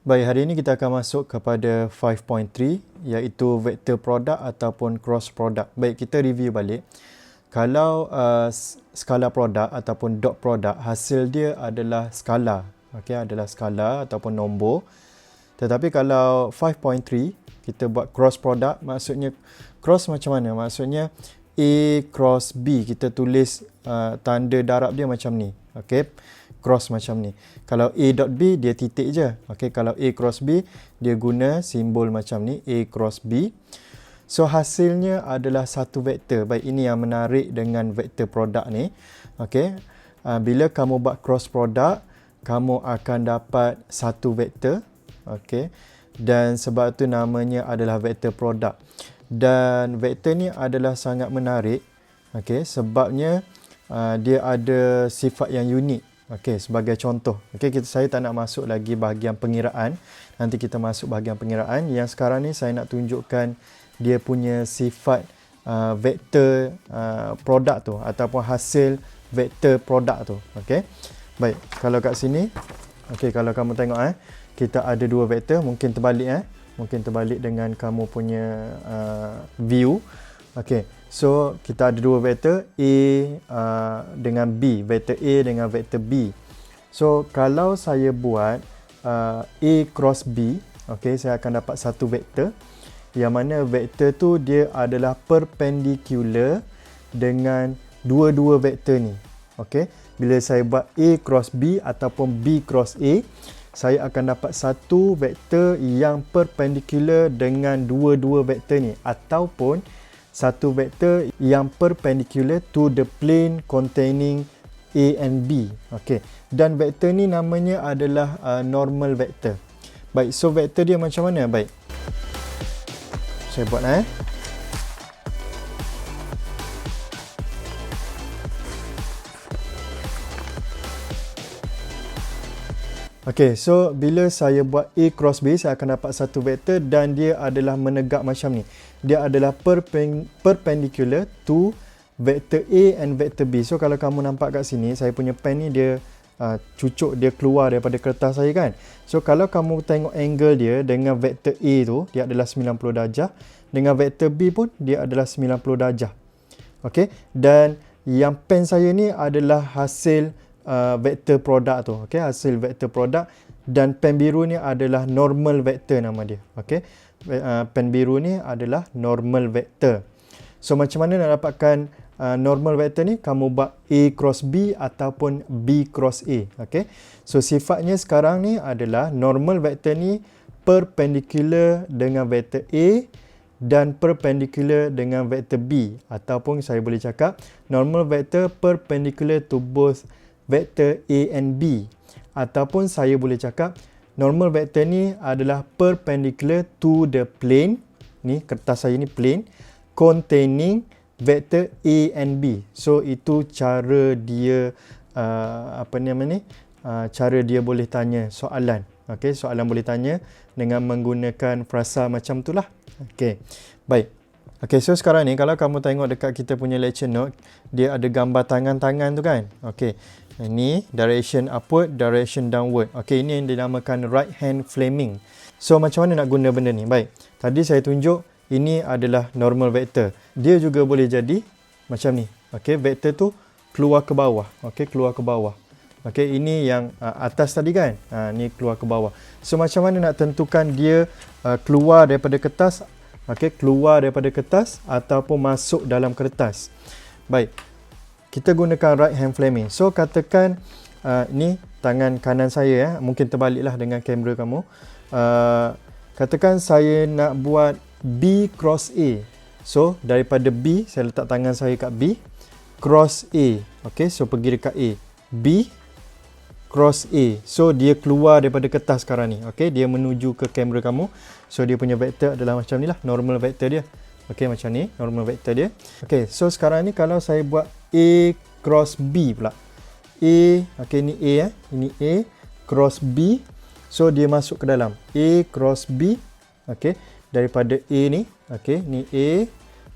Baik, hari ini kita akan masuk kepada 5.3 iaitu vektor produk ataupun cross product. Baik, kita review balik. Kalau skala produk ataupun dot product, hasil dia adalah skala. Okey, adalah skala ataupun nombor. Tetapi kalau 5.3 kita buat cross product, maksudnya cross macam mana? Maksudnya A cross B, kita tulis tanda darab dia macam ni. Okey, cross macam ni. Kalau A dot B, dia titik je. Okey, kalau A cross B, dia guna simbol macam ni, A cross B. So hasilnya adalah satu vektor. Baik, ini yang menarik dengan vektor produk ni. Okey, bila kamu buat cross product, kamu akan dapat satu vektor. Okey, dan sebab tu namanya adalah vektor produk. Dan vektor ni adalah sangat menarik. Okey, sebabnya dia ada sifat yang unik. Okey, sebagai contoh. Okey, saya tak nak masuk lagi bahagian pengiraan. Nanti kita masuk bahagian pengiraan. Yang sekarang ni saya nak tunjukkan dia punya sifat vektor produk tu ataupun hasil vektor produk tu. Okey. Baik, kalau kat sini, okey, kalau kamu tengok kita ada dua vektor, mungkin terbalik mungkin terbalik dengan kamu punya view. Okey. So, kita ada dua vektor A dengan B, vektor A dengan vektor B. So, kalau saya buat A cross B, okay, saya akan dapat satu vektor. Yang mana vektor tu dia adalah perpendicular dengan dua-dua vektor ni. Okay. Bila saya buat A cross B ataupun B cross A, saya akan dapat satu vektor yang perpendicular dengan dua-dua vektor ni. Ataupun satu vektor yang perpendicular to the plane containing A and B. Okey. Dan vektor ni namanya adalah normal vektor. Baik, so vektor dia macam mana? Baik. Saya buat Okey, so bila saya buat A cross B, saya akan dapat satu vektor dan dia adalah menegak macam ni. Dia adalah perpendicular to vektor A and vektor B. So kalau kamu nampak kat sini, saya punya pen ni dia cucuk, dia keluar daripada kertas saya kan. So kalau kamu tengok angle dia dengan vektor A tu, dia adalah 90 darjah. Dengan vektor B pun, dia adalah 90 darjah. Okey, dan yang pen saya ni adalah hasil vektor produk tu. Okey, hasil vektor produk, dan pen biru ni adalah normal vektor nama dia. Okey, pen biru ni adalah normal vektor. So macam mana nak dapatkan normal vektor ni? Kamu buat A cross B ataupun B cross A. Okey, so sifatnya sekarang ni adalah normal vektor ni perpendicular dengan vektor A dan perpendicular dengan vektor B, ataupun saya boleh cakap normal vektor perpendicular to both vektor A and B, ataupun saya boleh cakap normal vektor ni adalah perpendicular to the plane, ni kertas saya ni plane, containing vektor A and B. So itu cara dia cara dia boleh tanya soalan. Okey, soalan boleh tanya dengan menggunakan frasa macam itulah. Okey. Baik. Okey, so sekarang ni kalau kamu tengok dekat kita punya lecture note, dia ada gambar tangan-tangan tu kan. Okey. Ini direction upward, direction downward. Okey, ini yang dinamakan right hand flaming. So macam mana nak guna benda ni? Baik. Tadi saya tunjuk ini adalah normal vector. Dia juga boleh jadi macam ni. Okey, vector tu keluar ke bawah. Okey, keluar ke bawah. Okey, ini yang atas tadi kan. Ni keluar ke bawah. So macam mana nak tentukan dia keluar daripada kertas? Okey, keluar daripada kertas ataupun masuk dalam kertas. Baik. Kita gunakan right hand flaming. So katakan ni tangan kanan saya mungkin terbaliklah dengan kamera kamu. Katakan saya nak buat B cross A. So daripada B, saya letak tangan saya kat B, cross A. Okey, so pergi dekat A. B cross A. So dia keluar daripada kertas sekarang ni. Okey, dia menuju ke kamera kamu. So dia punya vektor adalah macam ni lah, normal vektor dia. Okey, macam ni normal vektor dia. Okey, so sekarang ni kalau saya buat A cross B pula. A, okey, ni A ini A cross B. So dia masuk ke dalam. A cross B. Okey, daripada A ni, okey, ni A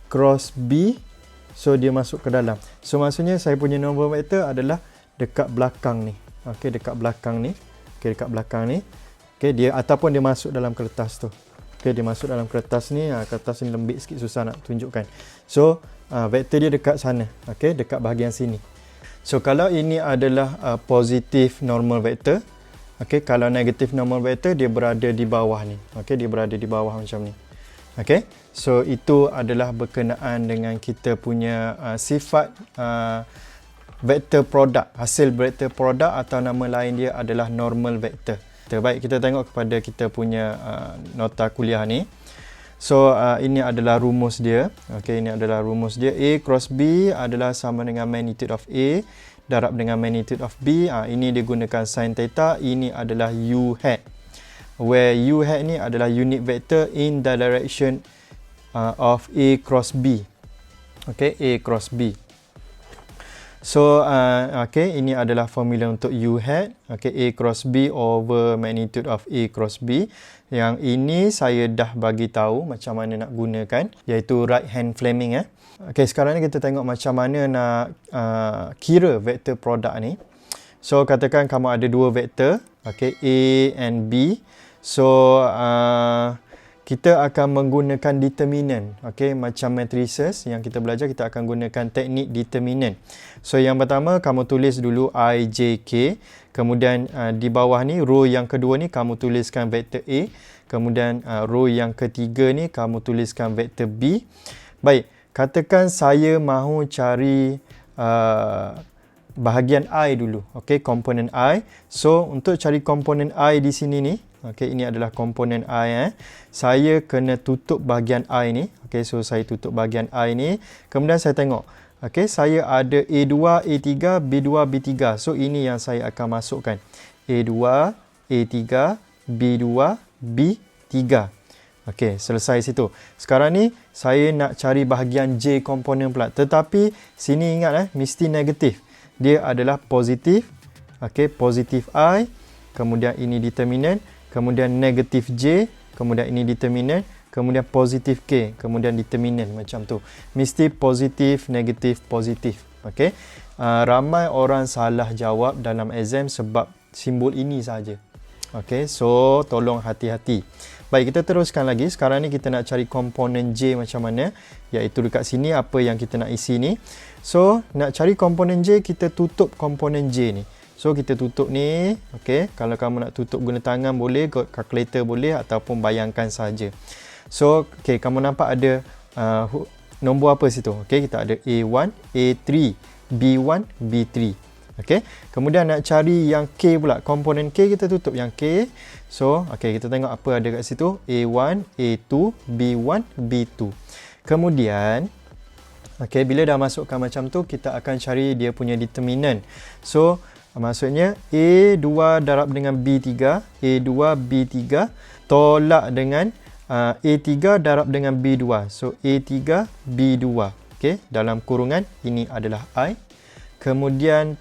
cross B. So dia masuk ke dalam. So maksudnya saya punya normal vektor adalah dekat belakang ni. Okey, dekat belakang ni. Okey, dekat belakang ni. Okey, dia ataupun dia masuk dalam kertas tu. Okey, dia masuk dalam kertas ni, kertas ni lembik sikit, susah nak tunjukkan. So, vektor dia dekat sana. Okey, dekat bahagian sini. So, kalau ini adalah positif normal vektor, okey, kalau negatif normal vektor dia berada di bawah ni. Okey, dia berada di bawah macam ni. Okey. So, itu adalah berkenaan dengan kita punya sifat vektor produk. Hasil vektor produk atau nama lain dia adalah normal vektor. Baik, kita tengok kepada kita punya nota kuliah ni. So, ini adalah rumus dia. Okey, ini adalah rumus dia. A cross B adalah sama dengan magnitude of A darab dengan magnitude of B. Ini digunakan sin theta. Ini adalah U hat. Where U hat ni adalah unit vector in the direction of A cross B. Okey, A cross B. So, okay, ini adalah formula untuk U hat. Okay, A cross B over magnitude of A cross B. Yang ini saya dah bagi tahu macam mana nak gunakan, iaitu right hand Fleming. Okay, sekarang ni kita tengok macam mana nak kira vektor produk ni. So, katakan kamu ada dua vektor, okay, A and B. So, kita akan menggunakan determinant. Okay, macam matrices yang kita belajar, kita akan gunakan teknik determinant. So, yang pertama, kamu tulis dulu I, J, K. Kemudian, di bawah ni, row yang kedua ni, kamu tuliskan vektor A. Kemudian, row yang ketiga ni, kamu tuliskan vektor B. Baik, katakan saya mahu cari bahagian I dulu. Okay, komponen I. So, untuk cari komponen I di sini ni, okey, ini adalah komponen I. Saya kena tutup bahagian I ni. Okey, so saya tutup bahagian I ni. Kemudian saya tengok. Okey, saya ada A2, A3, B2, B3. So, ini yang saya akan masukkan. A2, A3, B2, B3. Okey, selesai situ. Sekarang ni, saya nak cari bahagian J komponen pula. Tetapi, sini ingat mesti negatif. Dia adalah positif. Okey, positif I. Kemudian ini determinant. Kemudian negatif J, kemudian ini determinant, kemudian positif K, kemudian determinant macam tu. Mesti positif, negatif, positif. Okey. Ramai orang salah jawab dalam exam sebab simbol ini saja. Okey, so tolong hati-hati. Baik, kita teruskan lagi. Sekarang ni kita nak cari komponen J macam mana, iaitu dekat sini apa yang kita nak isi ni. So, nak cari komponen J, kita tutup komponen J ni. So, kita tutup ni. Okay. Kalau kamu nak tutup guna tangan boleh, calculator boleh ataupun bayangkan saja. So, okay, kamu nampak ada nombor apa situ? Okay, kita ada A1, A3, B1, B3. Okay. Kemudian nak cari yang K pula. Komponen K kita tutup yang K. So, okay, kita tengok apa ada kat situ. A1, A2, B1, B2. Kemudian, okay, bila dah masukkan macam tu, kita akan cari dia punya determinant. So, maksudnya A2 darab dengan B3, A2 B3 tolak dengan A3 darab dengan B2. So A3 B2. Okey, dalam kurungan ini adalah I. Kemudian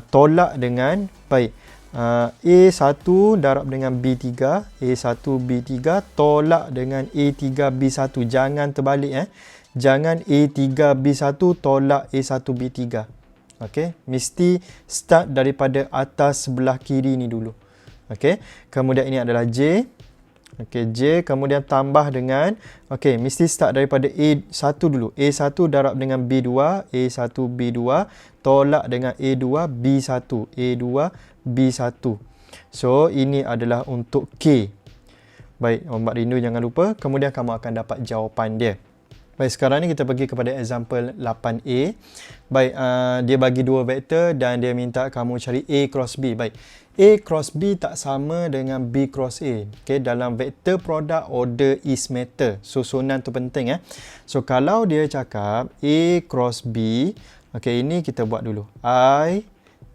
tolak dengan A1 darab dengan B3, A1 B3 tolak dengan A3 B1. Jangan terbalik Jangan A3 B1 tolak A1 B3. Okey, mesti start daripada atas sebelah kiri ni dulu. Okey, kemudian ini adalah J. Okey, J kemudian tambah dengan, okey, mesti start daripada A1 dulu. A1 darab dengan B2, A1 B2 tolak dengan A2 B1, A2 B1. So, ini adalah untuk K. Baik, Ombak Rindu jangan lupa. Kemudian kamu akan dapat jawapan dia. Baik, sekarang ni kita pergi kepada example 8A. Baik, dia bagi dua vektor dan dia minta kamu cari A cross B. Baik, A cross B tak sama dengan B cross A. Okay, dalam vektor produk order is matter. Susunan tu penting. So, kalau dia cakap A cross B, okay, ini kita buat dulu. I,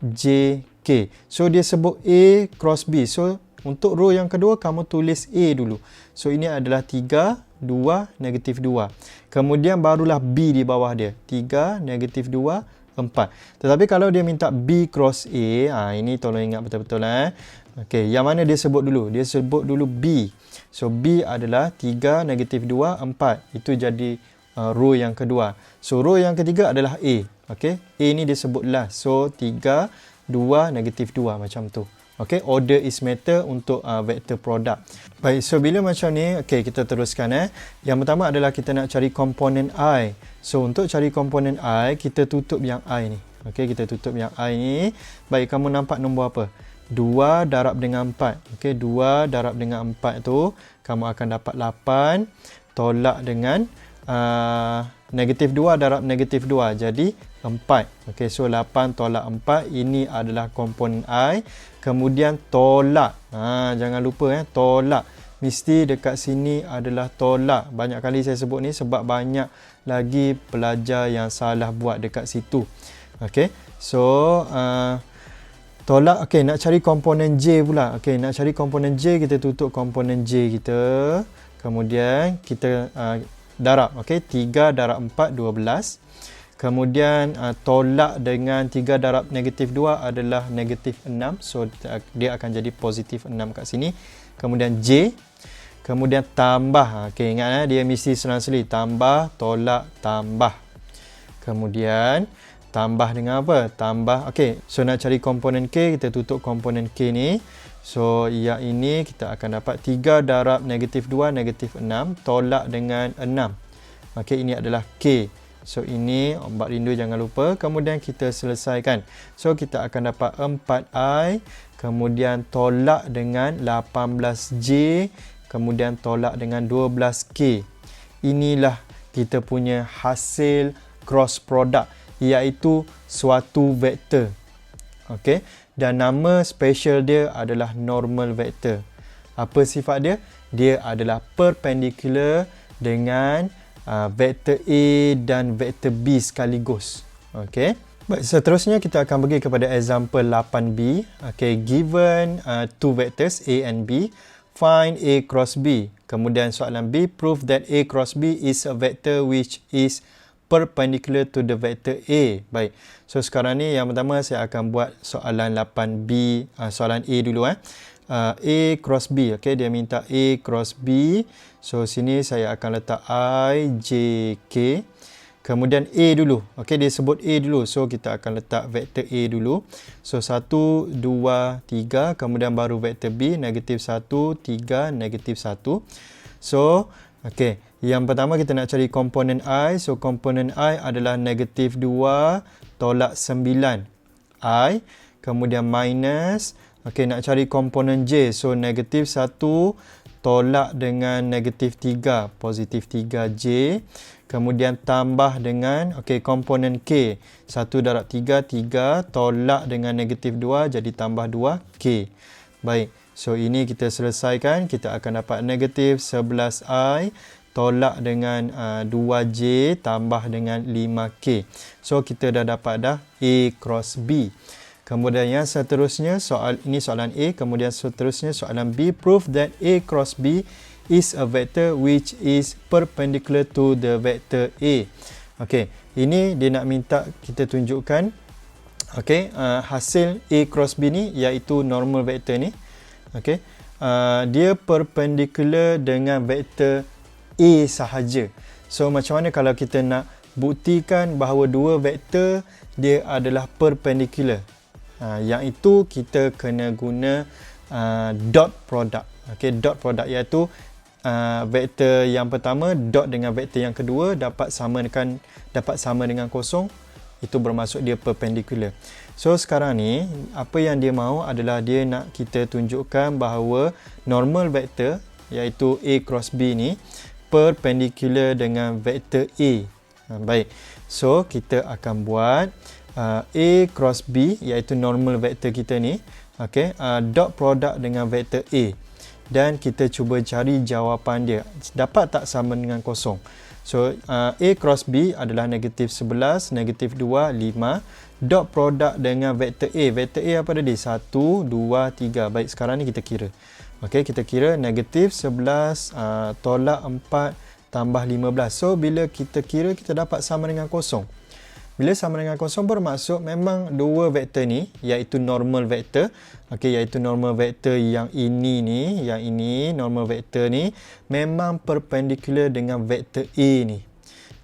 J, K. So, dia sebut A cross B. So, untuk row yang kedua, kamu tulis A dulu. So, ini adalah 3, 2, negatif 2. Kemudian barulah B di bawah dia. 3, negatif 2, 4. Tetapi kalau dia minta B cross A, ini tolong ingat betul-betul. Okey, yang mana dia sebut dulu? Dia sebut dulu B. So, B adalah 3, negatif 2, 4. Itu jadi row yang kedua. So, row yang ketiga adalah A. Okey, A ni dia sebut last. So, 3, 2, negatif 2 macam tu. Okay, order is matter untuk vector product. Baik, so bila macam ni, okay, kita teruskan. Yang pertama adalah kita nak cari komponen I. So untuk cari komponen I, kita tutup yang I ni. Okay, kita tutup yang I ni. Baik, kamu nampak nombor apa? 2 darab dengan 4. Okay, 2 darab dengan 4 tu, kamu akan dapat 8. Tolak dengan negatif 2 darab negatif 2. Jadi 4. Okay, so 8 tolak 4. Ini adalah komponen I. Kemudian tolak. Jangan lupa tolak. Mesti dekat sini adalah tolak. Banyak kali saya sebut ni sebab banyak lagi pelajar yang salah buat dekat situ. Okay, so tolak. Okay, nak cari komponen J pula. Okay, nak cari komponen J, kita tutup komponen J kita. Kemudian kita darab. Okay, 3 darab 4, 12. Kemudian tolak dengan 3 darab negatif 2 adalah negatif 6. So dia akan jadi positif 6 kat sini. Kemudian J. Kemudian tambah. Okay, ingat dia mesti selang-seli. Tambah, tolak, tambah. Kemudian tambah dengan apa? Tambah. Okay, so nak cari komponen K, kita tutup komponen K ni. So yang ini kita akan dapat 3 darab negatif 2, negatif 6. Tolak dengan 6. Okay, ini adalah K. So ini ombak rindu jangan lupa. Kemudian kita selesaikan. So kita akan dapat 4I. Kemudian tolak dengan 18J. Kemudian tolak dengan 12K. Inilah kita punya hasil cross product, iaitu suatu vektor. Okay. Dan nama special dia adalah normal vector. Apa sifat dia? Dia adalah perpendicular dengan vektor A dan vektor B sekaligus. Okay. Baik, seterusnya kita akan pergi kepada example 8B. Okay, given two vectors A and B, find A cross B. Kemudian soalan B, prove that A cross B is a vector which is perpendicular to the vector A. Baik, so sekarang ni yang pertama saya akan buat soalan 8B, soalan A dulu. A cross B, okay, dia minta A cross B. So sini saya akan letak I, J, K. Kemudian A dulu, okay, dia sebut A dulu. So kita akan letak vektor A dulu. So 1, 2, 3. Kemudian baru vektor B, negatif 1, 3, negatif 1. So, okay, yang pertama kita nak cari komponen I. So komponen I adalah negatif 2 tolak 9 I. Kemudian minus. Okay, nak cari komponen J. So negatif 1 tolak dengan negatif 3, positif 3J. Kemudian tambah dengan, okay, komponen K. 1 darab 3, 3. Tolak dengan negatif 2, jadi tambah 2K. Baik, so ini kita selesaikan. Kita akan dapat negatif 11I. Tolak dengan 2J tambah dengan 5K. So kita dah dapat dah A cross B. Kemudian yang seterusnya, ini soalan A. Kemudian seterusnya soalan B. Prove that A cross B is a vector which is perpendicular to the vector A. Okay, ini dia nak minta kita tunjukkan, okay, hasil A cross B ni, iaitu normal vector ni. Okay, dia perpendicular dengan vector A sahaja. So macam mana kalau kita nak buktikan bahawa dua vektor dia adalah perpendicular? Yang itu kita kena guna dot product. Okay, dot product iaitu vektor yang pertama dot dengan vektor yang kedua dapat sama dengan kosong. Itu bermaksud dia perpendicular. So sekarang ni apa yang dia mahu adalah dia nak kita tunjukkan bahawa normal vektor iaitu A cross B ni perpendicular dengan vektor A. Baik, so kita akan buat A cross B iaitu normal vektor kita ni, okay, dot product dengan vektor A, dan kita cuba cari jawapan dia dapat tak sama dengan kosong. So A cross B adalah negatif 11, negatif 2, 5. Dot product dengan vektor A. Vektor A apa tadi? 1, 2, 3. Baik, sekarang ni kita kira. Okay, kita kira negatif 11 tolak 4 tambah 15. So bila kita kira, kita dapat sama dengan kosong. Bila sama dengan kosong bermaksud memang dua vektor ni, iaitu normal vektor, okay, iaitu normal vektor yang ini ni, yang ini normal vektor ni memang perpendicular dengan vektor A ni.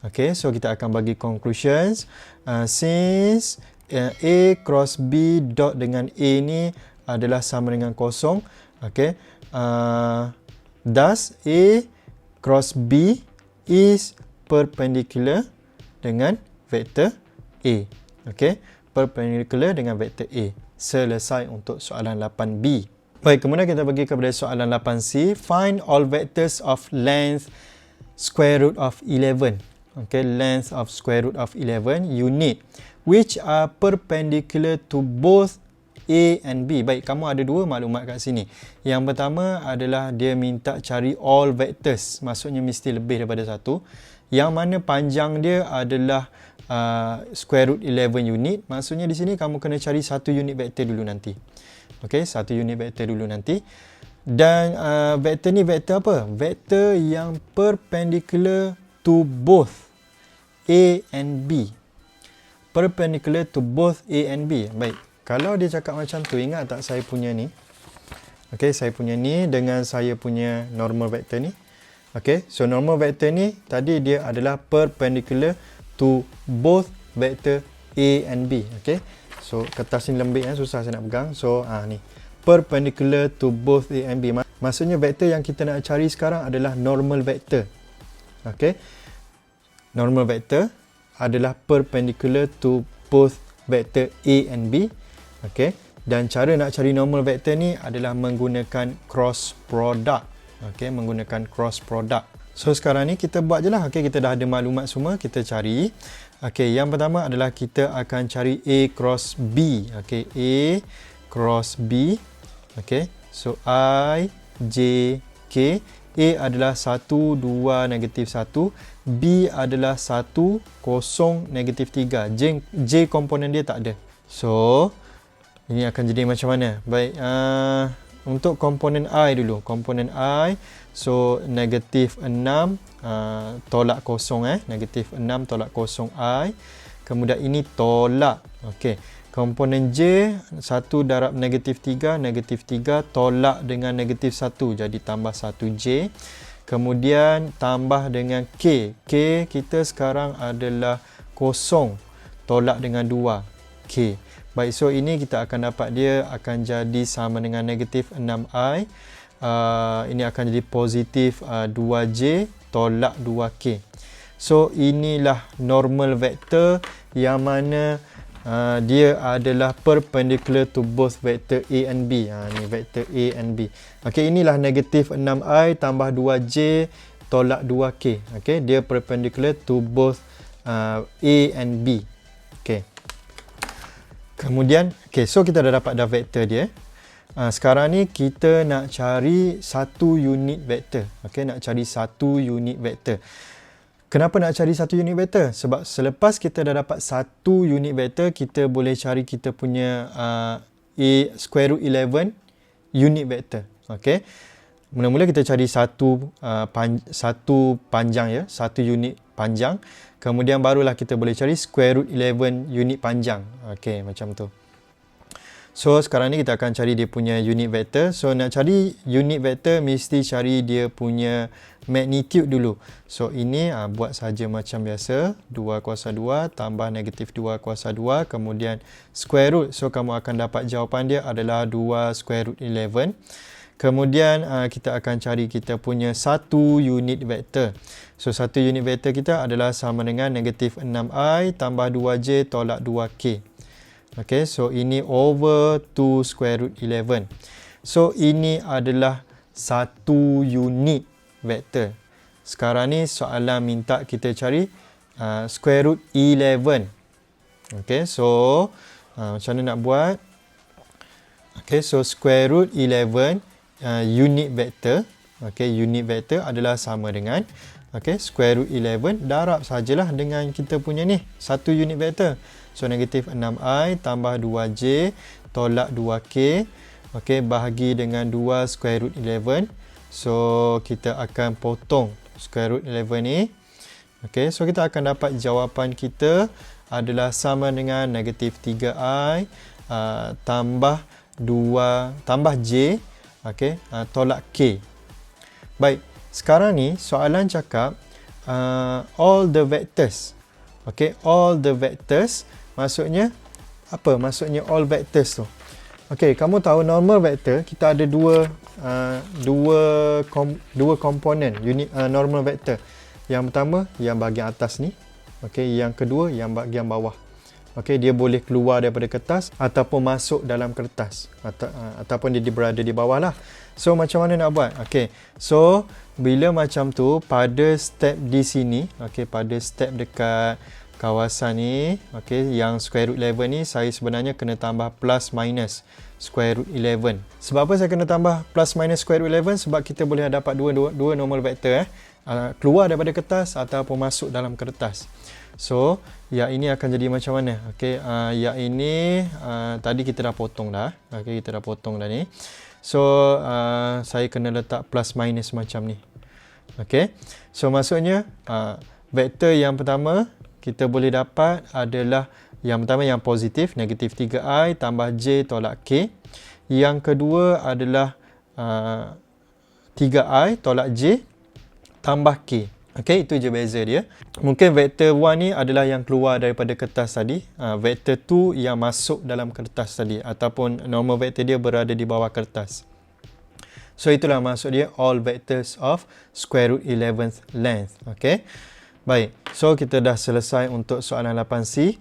Okay, so kita akan bagi conclusions. Since A cross B dot dengan A ni adalah sama dengan kosong. Okay. Thus A cross B is perpendicular dengan vektor A. Okay. Perpendicular dengan vektor A. Selesai untuk soalan 8B. Baik, kemudian kita pergi kepada soalan 8C. Find all vectors of length square root of 11. Okay, length of square root of 11 unit which are perpendicular to both A and B. Baik, kamu ada dua maklumat kat sini. Yang pertama adalah dia minta cari all vectors. Maksudnya mesti lebih daripada satu. Yang mana panjang dia adalah square root 11 unit. Maksudnya di sini kamu kena cari satu unit vektor dulu nanti. Okey, satu unit vektor dulu nanti. Dan vektor ni vektor apa? Vektor yang perpendicular to both A and B. Perpendicular to both A and B. Baik, kalau dia cakap macam tu, ingat tak saya punya ni? Okey, saya punya ni dengan saya punya normal vector ni. Okey, so normal vector ni tadi dia adalah perpendicular to both vector A and B. Okey. So kertas ni lembik susah saya nak pegang. So ni perpendicular to both A and B. Maksudnya vektor yang kita nak cari sekarang adalah normal vector. Okey. Normal vector adalah perpendicular to both vector A and B. Okey. Dan cara nak cari normal vector ni adalah menggunakan cross product. Okey, menggunakan cross product. So sekarang ni kita buat je lah. Okey, kita dah ada maklumat semua, kita cari. Okey, yang pertama adalah kita akan cari A cross B. Okey, A cross B. Okey, so I, J, K. A adalah 1, 2, negatif 1. B adalah 1, 0, negatif 3. J komponen dia tak ada. So, ini akan jadi macam mana? Baik, untuk komponen I dulu. Komponen I, so negatif 6 tolak kosong. Negatif 6 tolak kosong I. Kemudian ini tolak. Okey. Komponen J, 1 darab negatif 3. Negatif 3 tolak dengan negatif 1. Jadi tambah 1J. Kemudian tambah dengan K. K kita sekarang adalah kosong. Tolak dengan 2. K. Baik, so ini kita akan dapat dia akan jadi sama dengan negatif 6i. Ini akan jadi positif 2j tolak 2k. So inilah normal vector yang mana dia adalah perpendicular to both vector A and B. Ni vector A and B. Okey, inilah negatif 6i tambah 2j tolak 2k. Okey, dia perpendicular to both A and B. Okey. Kemudian, so kita dah dapat dah vektor dia. Sekarang ni kita nak cari satu unit vektor. Okey, nak cari satu unit vektor. Kenapa nak cari satu unit vektor? Sebab selepas kita dah dapat satu unit vektor, kita boleh cari kita punya A square root 11 unit vektor. Okey. Mula-mula kita cari satu panjang ya, satu unit panjang. Kemudian barulah kita boleh cari square root 11 unit panjang. Okey, macam tu. So, sekarang ni kita akan cari dia punya unit vector. So, nak cari unit vector mesti cari dia punya magnitude dulu. So, ini buat saja macam biasa. 2 kuasa 2 tambah negatif 2 kuasa 2. Kemudian square root. So, kamu akan dapat jawapan dia adalah 2 square root 11. Kemudian kita akan cari kita punya satu unit vektor. So satu unit vektor kita adalah sama dengan negatif 6i tambah 2j tolak 2k. Okay, so ini over 2 square root 11. So ini adalah satu unit vektor. Sekarang ni soalan minta kita cari square root 11. Okay, so macam mana nak buat? Okay, so square root 11 unit vector. Okay, unit vector adalah sama dengan square root 11 darab sajalah dengan kita punya ni satu unit vector. So negatif 6i tambah 2j tolak 2k. Okay, bahagi dengan 2 square root 11. So kita akan potong square root 11 ni. Okay, so kita akan dapat jawapan kita adalah sama dengan negatif 3i tambah j. Okey, tolak K. Baik, sekarang ni soalan cakap all the vectors. Okey, all the vectors maksudnya apa? Maksudnya all vectors tu. Okey, kamu tahu normal vector kita ada dua komponen unit normal vector. Yang pertama yang bahagian atas ni. Okey, yang kedua yang bahagian bawah. Okey, dia boleh keluar daripada kertas ataupun masuk dalam kertas ataupun dia berada di bawah lah. So macam mana nak buat? Okey. So bila macam tu pada step di sini, okey, pada step dekat kawasan ni, okey, yang square root 11 ni saya sebenarnya kena tambah plus minus square root 11. Sebab apa saya kena tambah plus minus square root 11? Sebab kita boleh dapat dua normal vector keluar daripada kertas ataupun masuk dalam kertas. So, yang ini akan jadi macam mana? Okey, yang ini tadi kita dah potong dah. Okey, kita dah potong dah ni. So, saya kena letak plus minus macam ni. Okey. So, maksudnya vektor yang pertama kita boleh dapat adalah yang pertama yang positif, negatif 3i tambah j tolak k. Yang kedua adalah 3i tolak j tambah k. Okey, itu je beza dia. Mungkin vektor 1 ni adalah yang keluar daripada kertas tadi. Vektor 2 yang masuk dalam kertas tadi. Ataupun normal vektor dia berada di bawah kertas. So, itulah maksud dia all vectors of square root 11th length. Okey. Baik. So, kita dah selesai untuk soalan 8C.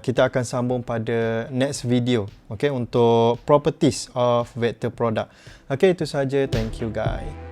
Kita akan sambung pada next video. Okey, untuk properties of vector product. Okey, itu saja. Thank you guys.